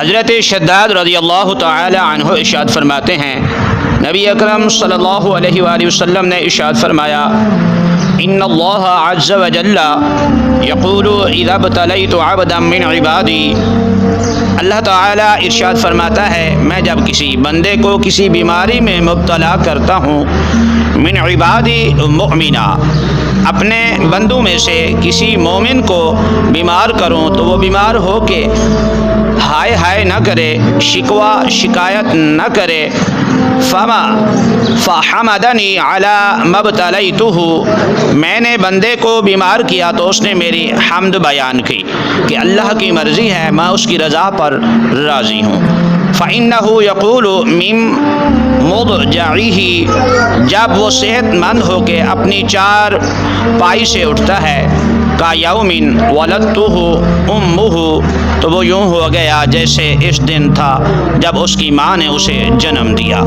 حضرت شداد رضی اللہ تعالی عنہ ارشاد فرماتے ہیں، نبی اکرم صلی اللہ علیہ وآلہ وسلم نے ارشاد فرمایا، ان اللہ عز وجل یقول اذا ابتلیت عبدا من عبادی، اللہ تعالیٰ ارشاد فرماتا ہے میں جب کسی بندے کو کسی بیماری میں مبتلا کرتا ہوں، من عبادی مؤمنا، اپنے بندوں میں سے کسی مومن کو بیمار کروں تو وہ بیمار ہو کے ہائے ہائے نہ کرے، شکوہ شکایت نہ کرے، فحمدنی علی ما ابتلیتہ، میں نے بندے کو بیمار کیا تو اس نے میری حمد بیان کی کہ اللہ کی مرضی ہے، میں اس کی رضا پر راضی ہوں۔ فإنہ یقول من مضجعہ، جب وہ صحت مند ہو کے اپنی چار پائی سے اٹھتا ہے، کا یوم ولدتہ امہ، تو وہ یوں ہو گیا جیسے اس دن تھا جب اس کی ماں نے اسے جنم دیا۔